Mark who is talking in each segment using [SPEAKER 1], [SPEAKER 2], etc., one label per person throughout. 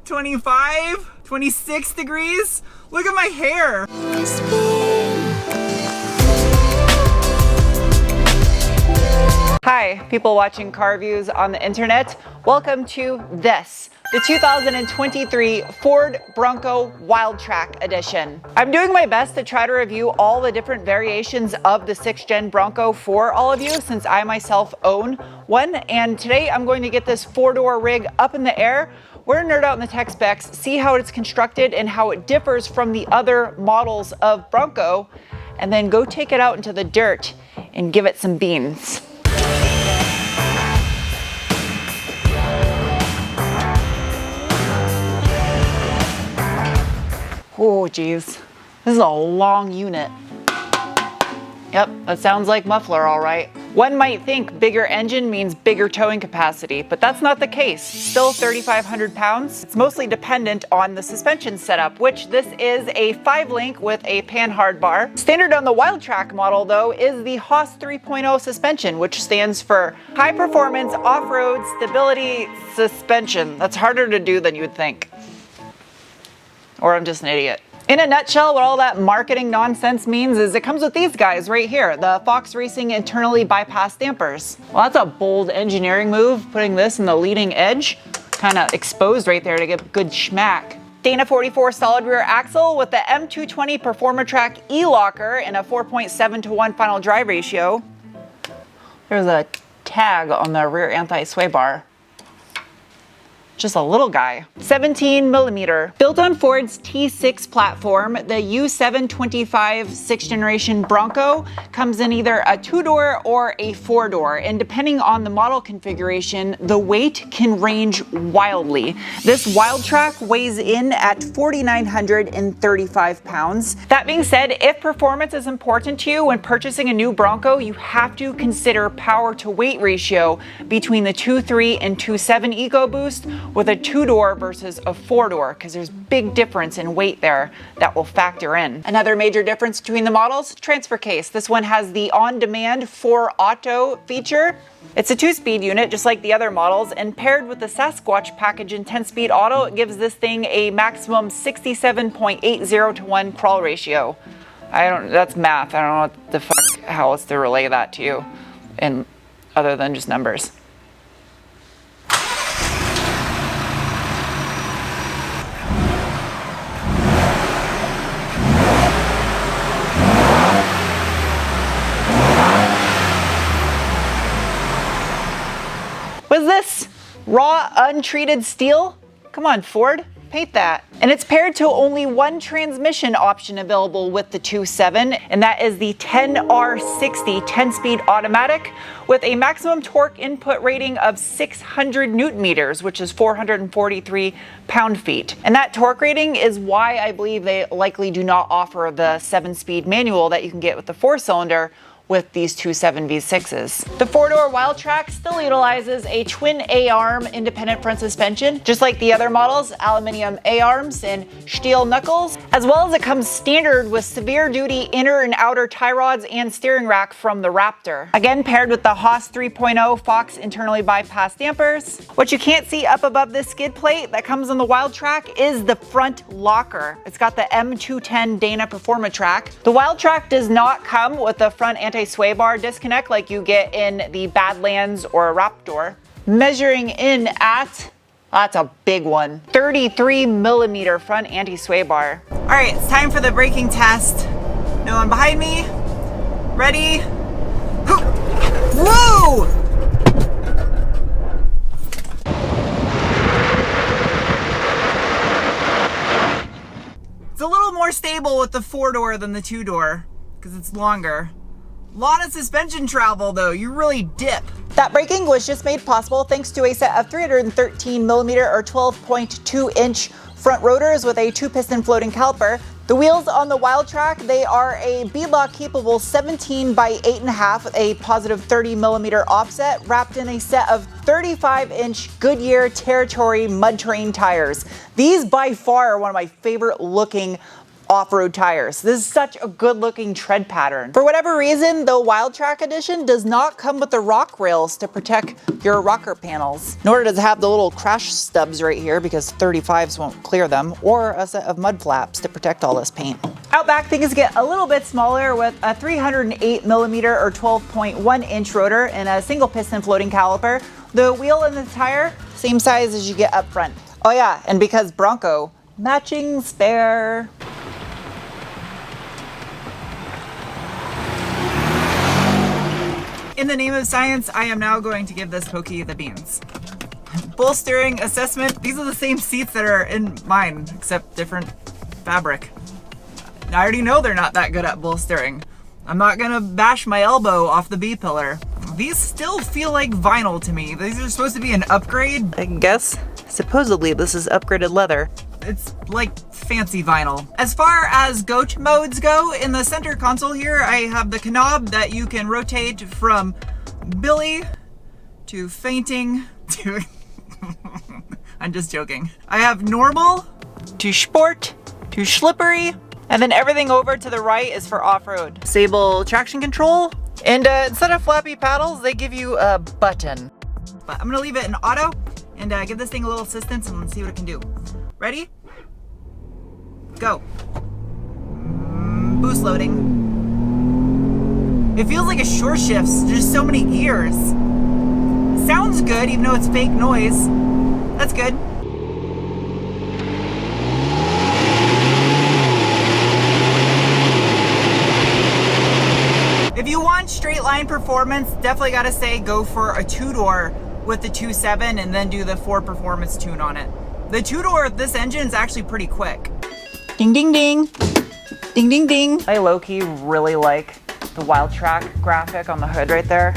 [SPEAKER 1] 25, 26 degrees. Look at my hair. Hi, people watching car views on the internet. Welcome to this, the 2023 Ford Bronco Wildtrak edition. I'm doing my best to try to review all the different variations of the 6th Gen Bronco for all of you, since I myself own one. And today I'm going to get this 4-door rig up in the air. We're gonna nerd out in the tech specs, see how it's constructed and how it differs from the other models of Bronco, and then go take it out into the dirt and give it some beans. Oh geez, this is a long unit. Yep, that sounds like muffler all right. One might think bigger engine means bigger towing capacity, but that's not the case. Still 3,500 pounds. It's mostly dependent on the suspension setup, which this is a 5-link with a panhard bar. Standard on the Wildtrak model though is the Haas 3.0 suspension, which stands for High Performance Off-Road Stability Suspension. That's harder to do than you would think. Or I'm just an idiot. In a nutshell, what all that marketing nonsense means is it comes with these guys right here, the Fox Racing internally bypassed dampers. Well, that's a bold engineering move, putting this in the leading edge, kind of exposed right there to get good schmack. Dana 44 solid rear axle with the M220 Performatrack E-Locker and a 4.7:1 final drive ratio. There's a tag on the rear anti-sway bar. Just a little guy. 17mm. Built on Ford's T6 platform, the U725 6th generation Bronco comes in either a 2-door or a 4-door, and depending on the model configuration, the weight can range wildly. This Wildtrak weighs in at 4,935 pounds. That being said, if performance is important to you when purchasing a new Bronco, you have to consider power to weight ratio between the 2.3 and 2.7 EcoBoost with a 2-door versus a 4-door, because there's big difference in weight there that will factor in. Another major difference between the models, transfer case. This one has the on-demand 4-auto feature. It's a 2-speed unit just like the other models, and paired with the Sasquatch package in 10-speed auto, it gives this thing a maximum 67.80:1 crawl ratio. That's math. I don't know what the fuck, how else to relay that to you, and other than just numbers. Was this raw, untreated steel? Come on, Ford, paint that. And it's paired to only one transmission option available with the 2.7, and that is the 10R60 10-speed automatic with a maximum torque input rating of 600 Newton meters, which is 443 pound-feet. And that torque rating is why I believe they likely do not offer the 7-speed manual that you can get with the 4-cylinder with these 2.7 V6s. The 4-door Wildtrak still utilizes a twin A-arm independent front suspension, just like the other models, aluminum A-arms and steel knuckles, as well as it comes standard with severe duty inner and outer tie rods and steering rack from the Raptor. Again, paired with the Haas 3.0 Fox internally bypassed dampers. What you can't see up above this skid plate that comes on the Wildtrak is the front locker. It's got the M210 Dana Performatrack. The Wildtrak does not come with the front anti-sway bar disconnect like you get in the Badlands or a Raptor. Measuring in at, that's a big one, 33mm front anti-sway bar. All right, it's time for the braking test. No one behind me. Ready? Whoa! It's a little more stable with the 4-door than the 2-door because it's longer. Lot of suspension travel though, you really dip. That braking was just made possible thanks to a set of 313mm or 12.2-inch front rotors with a 2-piston floating caliper. The wheels on the Wildtrak, they are a beadlock capable 17 by 8.5 with a positive 30mm offset wrapped in a set of 35-inch Goodyear Territory mud terrain tires. These by far are one of my favorite looking off-road tires. This is such a good looking tread pattern. For whatever reason, the Wildtrak edition does not come with the rock rails to protect your rocker panels, nor does it have the little crash stubs right here because 35s won't clear them, or a set of mud flaps to protect all this paint. Out back, things get a little bit smaller with a 308mm or 12.1-inch rotor and a single piston floating caliper. The wheel and the tire, same size as you get up front. Oh yeah, and because Bronco, matching spare. In the name of science, I am now going to give this Pokey the beans. Bull steering assessment. These are the same seats that are in mine, except different fabric. I already know they're not that good at bull steering. I'm not gonna bash my elbow off the B-pillar. These still feel like vinyl to me. These are supposed to be an upgrade. I guess, supposedly this is upgraded leather. It's like fancy vinyl. As far as goat modes go, in the center console here, I have the knob that you can rotate from Billy to fainting to... I'm just joking. I have normal to sport to slippery, and then everything over to the right is for off-road. Disable traction control, and instead of flappy paddles, they give you a button. But I'm gonna leave it in auto and give this thing a little assistance and see what it can do. Ready? Go. Boost loading. It feels like a short shift, there's so many gears. Sounds good, even though it's fake noise. That's good. If you want straight line performance, definitely gotta say go for a two-door with the 2.7 and then do the 4 performance tune on it. The two-door of this engine is actually pretty quick. Ding, ding, ding. Ding, ding, ding. I low-key really like the Wildtrak graphic on the hood right there.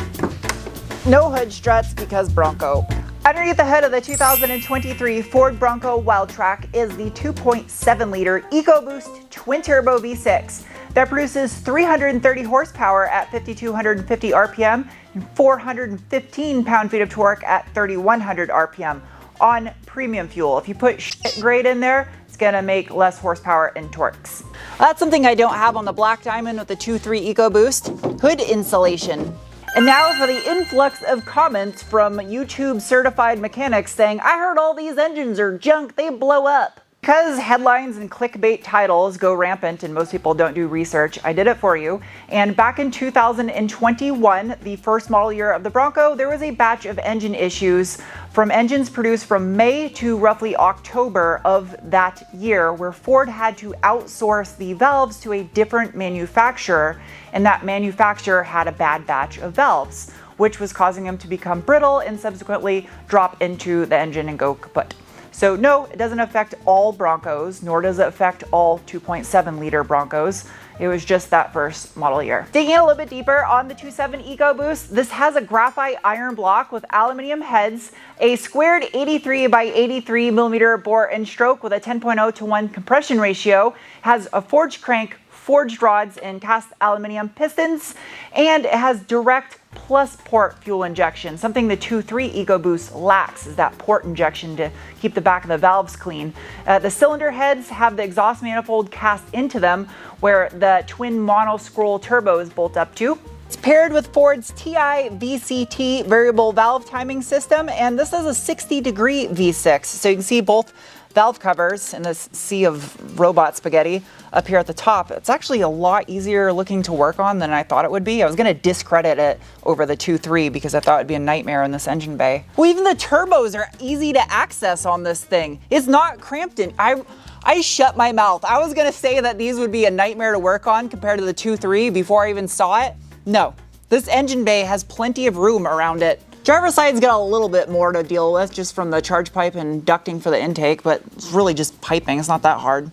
[SPEAKER 1] No hood struts because Bronco. Underneath the hood of the 2023 Ford Bronco Wildtrak is the 2.7-liter EcoBoost twin-turbo V6 that produces 330 horsepower at 5,250 RPM and 415 pound-feet of torque at 3,100 RPM on premium fuel. If you put shit grade in there, it's gonna make less horsepower and torques. That's something I don't have on the Black Diamond with the 2.3 EcoBoost, hood insulation. And now for the influx of comments from YouTube certified mechanics saying, I heard all these engines are junk, they blow up. Because headlines and clickbait titles go rampant and most people don't do research, I did it for you. And back in 2021, the first model year of the Bronco, there was a batch of engine issues from engines produced from May to roughly October of that year, where Ford had to outsource the valves to a different manufacturer, and that manufacturer had a bad batch of valves, which was causing them to become brittle and subsequently drop into the engine and go kaput. So no, it doesn't affect all Broncos, nor does it affect all 2.7-liter Broncos. It was just that first model year. Digging a little bit deeper on the 2.7 EcoBoost, this has a graphite iron block with aluminum heads, a squared 83 by 83 millimeter bore and stroke with a 10.0 to 1 compression ratio, has a forged crank, forged rods, and cast aluminum pistons, and it has direct plus port fuel injection. Something the 2.3 EcoBoost lacks is that port injection to keep the back of the valves clean. The cylinder heads have the exhaust manifold cast into them where the twin mono-scroll turbos bolt up to. It's paired with Ford's TI VCT variable valve timing system, and this is a 60-degree V6. So you can see both valve covers in this sea of robot spaghetti up here at the top. It's actually a lot easier looking to work on than I thought it would be. I was gonna discredit it over the 2.3 because I thought it'd be a nightmare in this engine bay. Well, even the turbos are easy to access on this thing. It's not cramped in. I shut my mouth. I was gonna say that these would be a nightmare to work on compared to the 2.3 before I even saw it. No, this engine bay has plenty of room around it. Driver's side's got a little bit more to deal with just from the charge pipe and ducting for the intake, but it's really just piping. It's not that hard.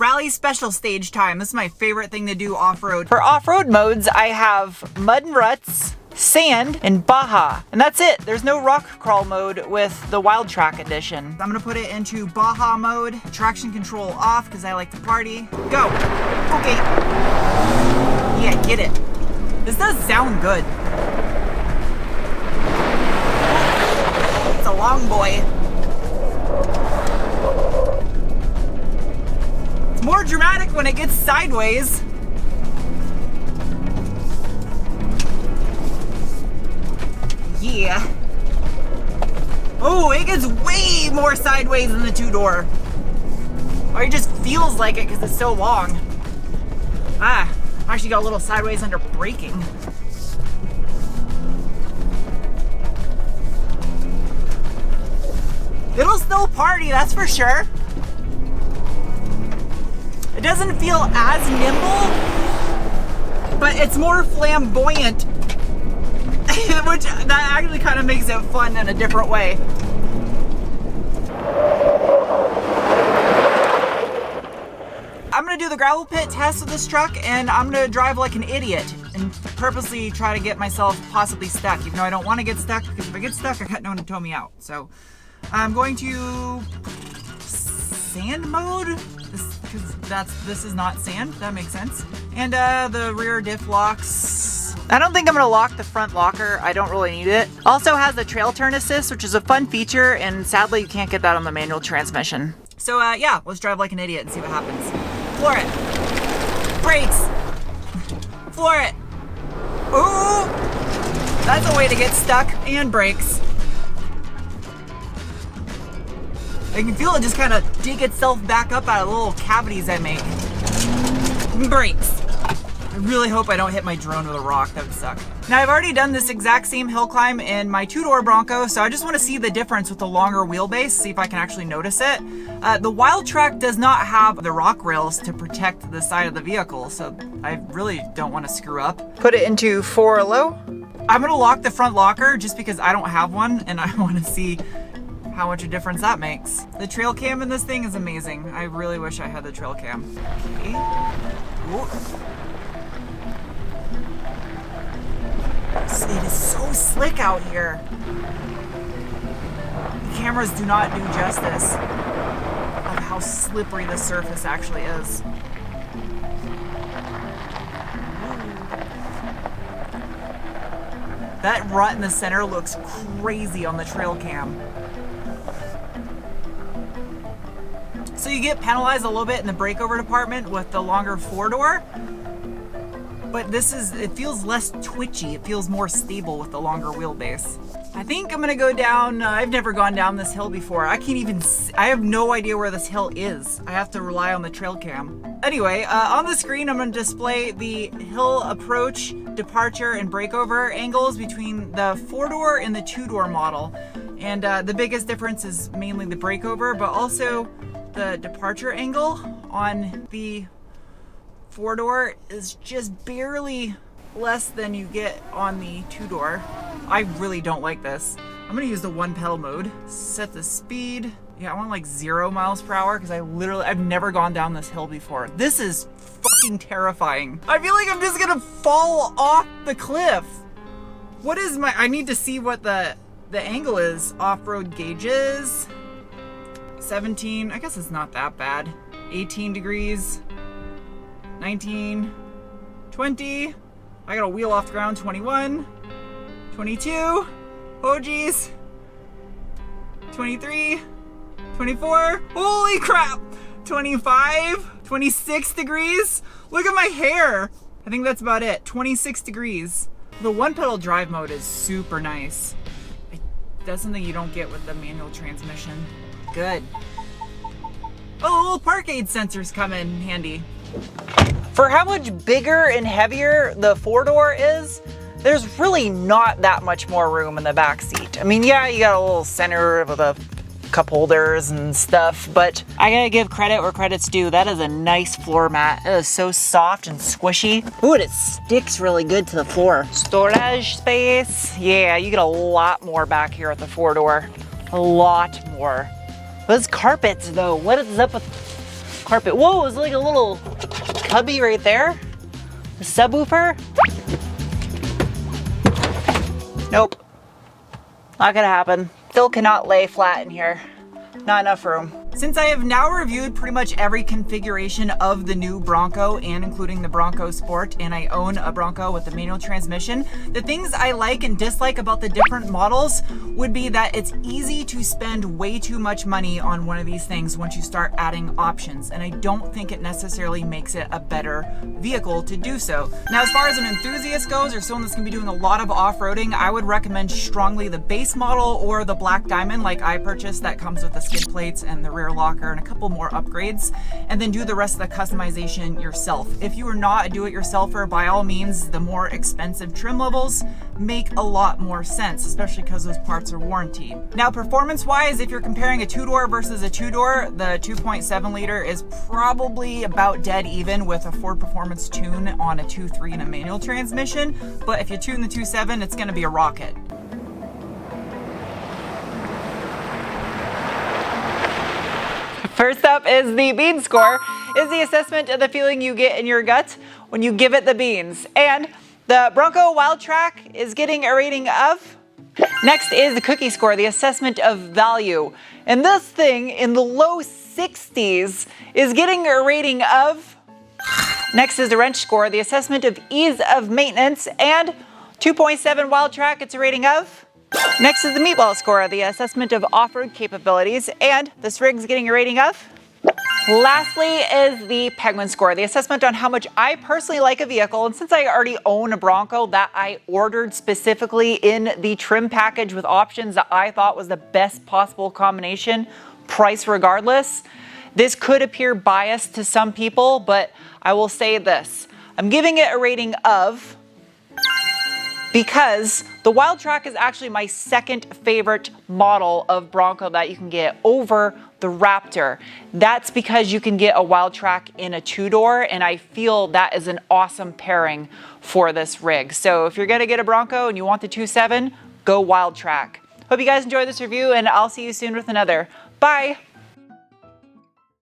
[SPEAKER 1] Rally special stage time. This is my favorite thing to do off-road. For off-road modes, I have mud and ruts, sand, and Baja. And that's it. There's no rock crawl mode with the Wildtrak edition. I'm gonna put it into Baja mode, traction control off because I like to party. Go. Okay. Yeah, get it. This does sound good. It's a long boy. boy. It's more dramatic when it gets sideways. Yeah. Oh, it gets way more sideways than the two-door. Or it just feels like it because it's so long. Ah, I actually got a little sideways under braking. It'll still party, that's for sure. It doesn't feel as nimble, but it's more flamboyant. Which that actually kind of makes it fun in a different way. I'm gonna do the gravel pit test with this truck, and I'm gonna drive like an idiot and purposely try to get myself possibly stuck, even though I don't want to get stuck, because if I get stuck, I got no one to tow me out. So I'm going to sand mode, because this is not sand. That makes sense. And the rear diff locks. I don't think I'm gonna lock the front locker. I don't really need it. Also has the trail turn assist, which is a fun feature, and sadly you can't get that on the manual transmission. So yeah, let's drive like an idiot and see what happens. Floor it. Brakes. Floor it. Ooh! That's a way to get stuck, and brakes. I can feel it just kind of dig itself back up out of the little cavities I make. Brakes. I really hope I don't hit my drone with a rock. That would suck. Now, I've already done this exact same hill climb in my two-door Bronco, so I just want to see the difference with the longer wheelbase, see if I can actually notice it. The Wildtrak does not have the rock rails to protect the side of the vehicle, so I really don't want to screw up. Put it into 4 low. I'm going to lock the front locker just because I don't have one, and I want to see how much a difference that makes. The trail cam in this thing is amazing. I really wish I had the trail cam. Okay. Ooh. It is so slick out here. The cameras do not do justice of how slippery the surface actually is. That rut in the center looks crazy on the trail cam. So you get penalized a little bit in the breakover department with the longer 4-door. But it feels less twitchy. It feels more stable with the longer wheelbase. I think I'm gonna go down, I've never gone down this hill before. I have no idea where this hill is. I have to rely on the trail cam. Anyway, on the screen, I'm gonna display the hill approach, departure, and breakover angles between the 4-door and the 2-door model. And the biggest difference is mainly the breakover, but also the departure angle on the 4-door is just barely less than you get on the 2-door. I really don't like this. I'm gonna use the 1-pedal mode. Set the speed. Yeah, I want like 0 miles per hour because I've never gone down this hill before. This is fucking terrifying. I feel like I'm just gonna fall off the cliff. What is I need to see what the angle is. Off-road gauges. 17, I guess it's not that bad. 18 degrees. 19, 20, I got a wheel off the ground, 21, 22, oh geez, 23, 24, holy crap, 25, 26 degrees, look at my hair. I think that's about it, 26 degrees. The 1-pedal drive mode is super nice. That's something you don't get with the manual transmission. Good. Oh, little park aid sensors come in handy. For how much bigger and heavier the 4-door is, there's really not that much more room in the back seat. I mean, yeah, you got a little center with a cup holders and stuff, but I gotta give credit where credit's due. That is a nice floor mat. It is so soft and squishy. Ooh, and it sticks really good to the floor. Storage space. Yeah, you get a lot more back here at the 4-door. A lot more. Those carpets though, what is up with carpet? Whoa, it's like a little cubby right there. A subwoofer. Nope, not gonna happen. Still cannot lay flat in here. Not enough room. Since I have now reviewed pretty much every configuration of the new Bronco and including the Bronco Sport, and I own a Bronco with a manual transmission, the things I like and dislike about the different models would be that it's easy to spend way too much money on one of these things once you start adding options, and I don't think it necessarily makes it a better vehicle to do so. Now, as far as an enthusiast goes, or someone that's gonna be doing a lot of off-roading, I would recommend strongly the base model or the Black Diamond like I purchased, that comes with the skid plates and the rear locker and a couple more upgrades, and then do the rest of the customization yourself. If you are not a do-it-yourselfer, by all means, the more expensive trim levels make a lot more sense, especially because those parts are warranted. Now, performance-wise, if you're comparing a two-door versus a two-door, the 2.7 liter is probably about dead even with a Ford Performance tune on a 2.3 and a manual transmission, but if you tune the 2.7, it's gonna be a rocket. First up is the bean score, is the assessment of the feeling you get in your gut when you give it the beans. And the Bronco Wildtrak is getting a rating of. Next is the cookie score, the assessment of value. And this thing in the low 60s is getting a rating of. Next is the wrench score, the assessment of ease of maintenance. And 2.7 Wildtrak, it's a rating of. Next is the meatball score, the assessment of off-road capabilities, and this rig's getting a rating of. Lastly is the Penguin score, the assessment on how much I personally like a vehicle, and since I already own a Bronco that I ordered specifically in the trim package with options that I thought was the best possible combination, price regardless, this could appear biased to some people, but I will say this, I'm giving it a rating of, because the Wildtrak is actually my second favorite model of Bronco that you can get over the Raptor. That's because you can get a Wildtrak in a two-door, and I feel that is an awesome pairing for this rig. So if you're gonna get a Bronco and you want the 2.7, go Wildtrak. Hope you guys enjoyed this review, and I'll see you soon with another. Bye.